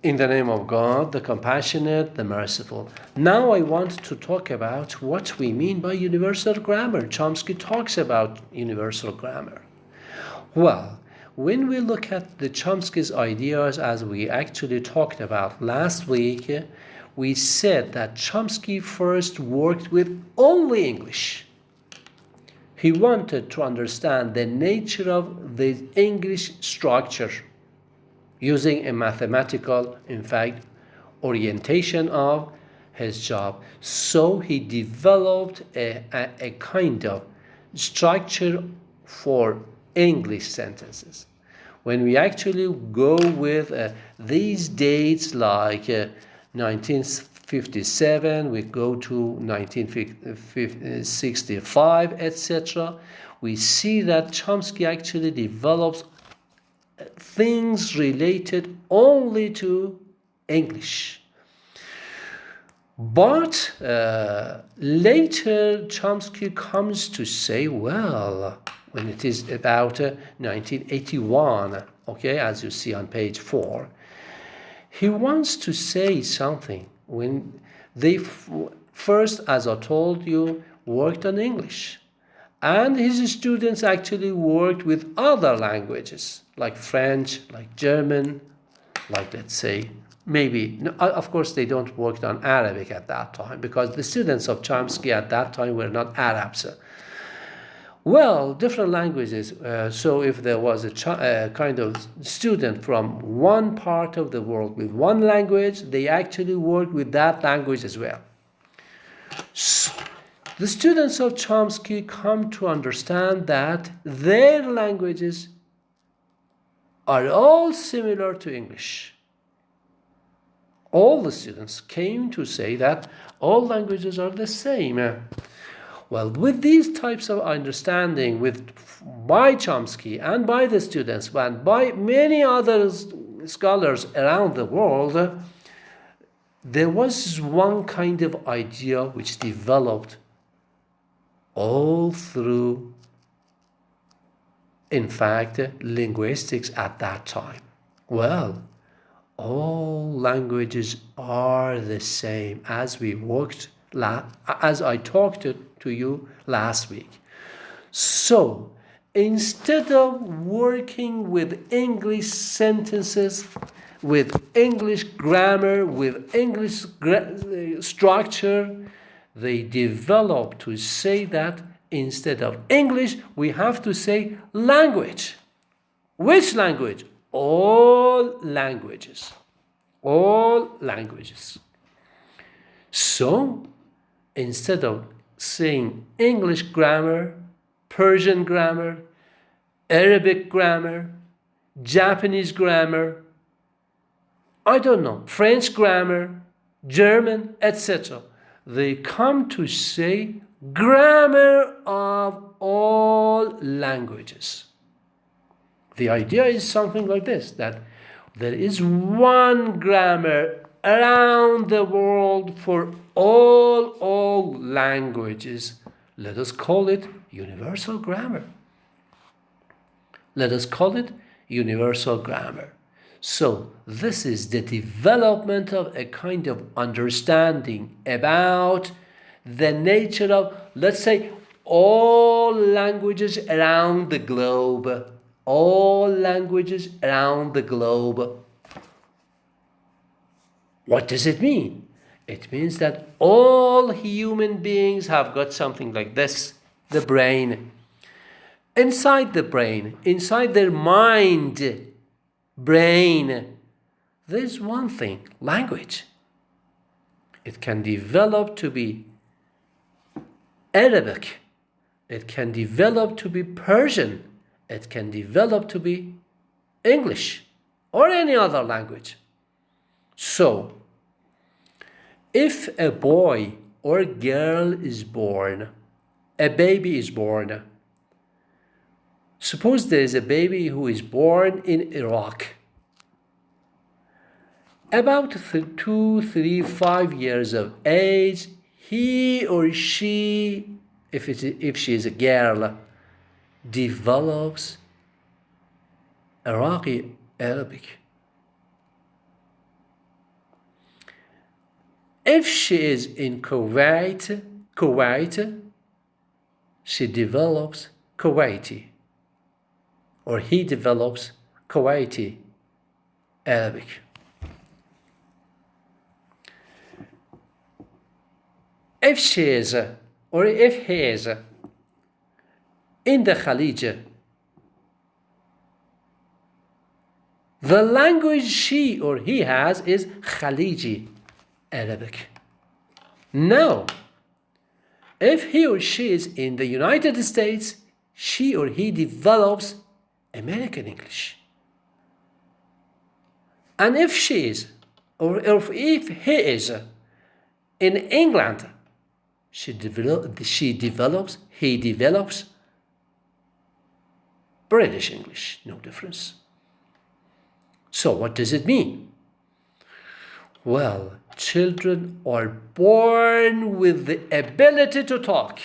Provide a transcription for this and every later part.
In the name of God, the compassionate, the merciful. Now I want to talk about what we mean by universal grammar. Chomsky talks about universal grammar. Well, when we look at the Chomsky's ideas, as we actually talked about last week, we said that Chomsky first worked with only English. He wanted to understand the nature of the English structure using a mathematical, in fact, orientation of his job. So he developed a kind of structure for English sentences. When we actually go with these dates like 1957, we go to 1965, etc., we see that Chomsky actually develops things related only to English. But later Chomsky comes to say, well, when it is about 1981, okay, as you see on page 4, he wants to say something. When they first, as I told you, worked on English. And his students actually worked with other languages, like French, like German, like, let's say, maybe, no, of course they don't work on Arabic at that time, because the students of Chomsky at that time were not Arabs. Well, different languages. So if there was a kind of student from one part of the world with one language, they actually worked with that language as well. So, the students of Chomsky come to understand that their languages are all similar to English. All the students came to say that all languages are the same. Well, with these types of understanding by Chomsky and by the students and by many other scholars around the world, there was one kind of idea which developed all through, in fact, linguistics at that time. Well, all languages are the same, as I talked to you last week. So, instead of working with English sentences, with English grammar, with English structure, they developed to say that instead of English, we have to say language. Which language? All languages. All languages. So, instead of saying English grammar, Persian grammar, Arabic grammar, Japanese grammar, I don't know, French grammar, German, etc., they come to say grammar of all languages. The idea is something like this, that there is one grammar around the world for all languages. Let us call it universal grammar. Let us call it universal grammar. So this is the development of a kind of understanding about the nature of, let's say, all languages around the globe. All languages around the globe. What does it mean? It means that all human beings have got something like this, the brain. Inside the brain, inside their mind, brain, there's one thing, language. It can develop to be Arabic. It can develop to be Persian. It can develop to be English or any other language. So, if a boy or girl is born, a baby is born, suppose there is a baby who is born in Iraq. About 2, 3, 5 years of age, he or she, if she is a girl, develops Iraqi Arabic. If she is in Kuwait, she develops Kuwaiti, or he develops Kuwaiti Arabic. If she is, or if he is, in the Khalij, the language she or he has is Khaliji Arabic. Now, if he or she is in the United States, she or he develops American English. And if she is, or if he is in England, he develops British English, no difference. So what does it mean? Well, children are born with the ability to talk.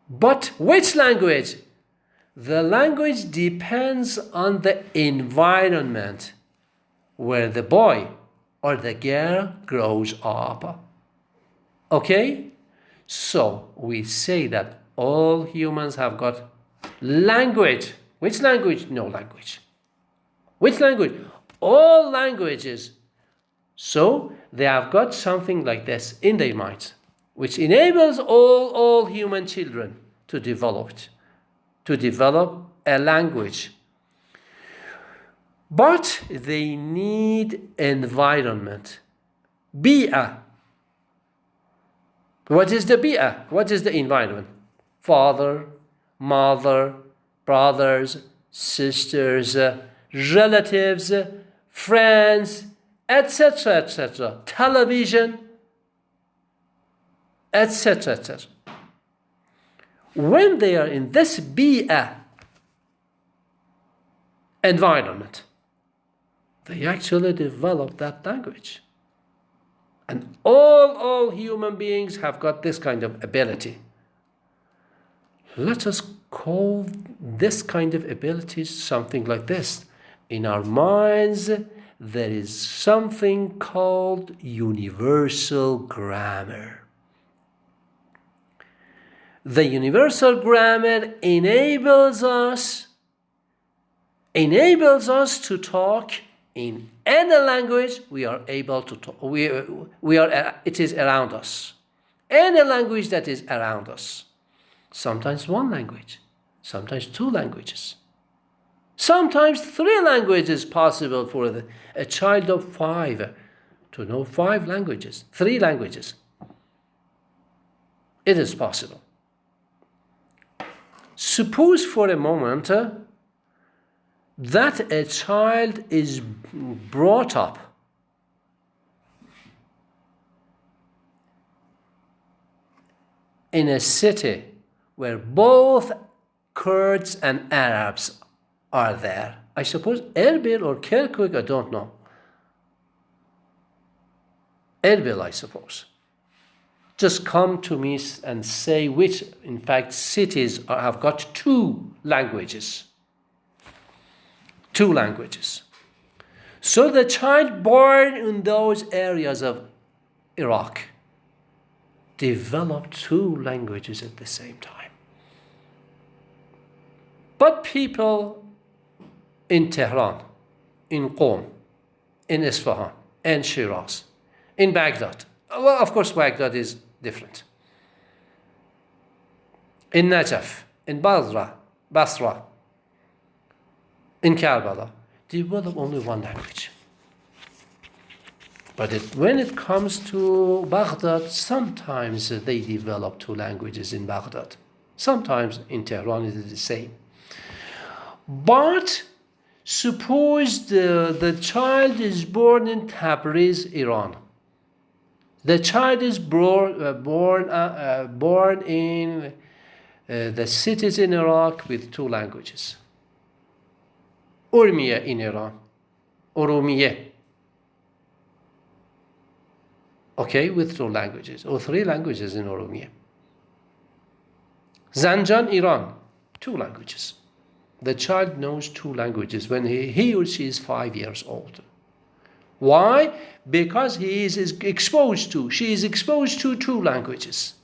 But which language? The language depends on the environment where the boy or the girl grows up. Okay? So we say that all humans have got language. Which language? No language. Which language? All languages. So they have got something like this in their minds, which enables all human children to develop a language. But they need environment. Bi'a. What is the bi'a? What is the environment? Father, mother, brothers, sisters, relatives, friends, etc., etc., television, etc., etc. When they are in this bi'a environment, they actually develop that language. And all human beings have got this kind of ability. Let us call this kind of ability something like this. In our minds, there is something called universal grammar. The universal grammar enables us to talk in any language we are able to talk. It is around us. Any language that is around us. Sometimes one language, sometimes two languages, sometimes three languages possible for a child of 5 to know 5 languages, 3 languages. It is possible. Suppose for a moment that a child is brought up in a city where both Kurds and Arabs are there. I suppose Erbil or Kirkuk, I don't know. Erbil, I suppose. Just come to me and say which, in fact, cities have got 2 languages. 2 languages. So the child born in those areas of Iraq developed 2 languages at the same time. But people in Tehran, in Qom, in Isfahan, in Shiraz, in Baghdad. Well, of course, Baghdad is different. In Najaf, in Basra, in Karbala, develop only 1 language. But when it comes to Baghdad, sometimes they develop 2 languages in Baghdad. Sometimes in Tehran it is the same. But suppose the child is born in Tabriz, Iran. The child is born in the cities in Iraq with 2 languages. Urmiya in Iran, Oromiya. Okay, with 2 languages, or 3 languages in Oromiya. Zanjan, Iran, 2 languages. The child knows 2 languages when he or she is 5 years old. Why? Because she is exposed to 2 languages.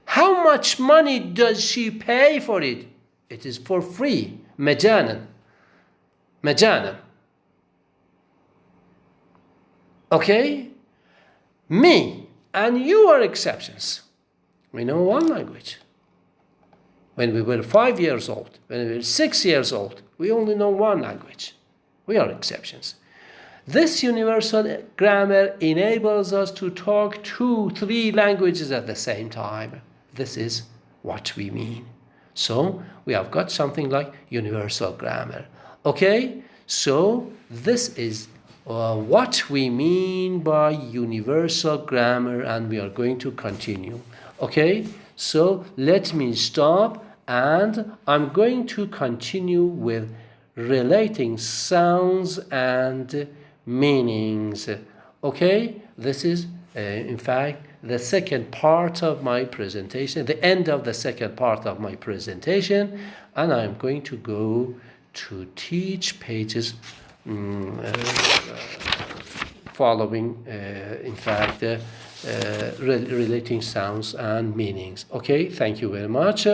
How much money does she pay for it? It is for free. مجانا. مجانا. Okay? Me and you are exceptions. We know 1 language. When we were 5 years old, when we were 6 years old, we only know 1 language. We are exceptions. This universal grammar enables us to talk 2, 3 languages at the same time. This is what we mean. So we have got something like universal grammar. Okay? So this is what we mean by universal grammar, and we are going to continue. Okay? So let me stop, and I'm going to continue with relating sounds and meanings. Okay? This is, in fact, the second part of my presentation, the end of the second part of my presentation, and I'm going to go to teach pages following, in fact, relating sounds and meanings. Okay? Thank you very much.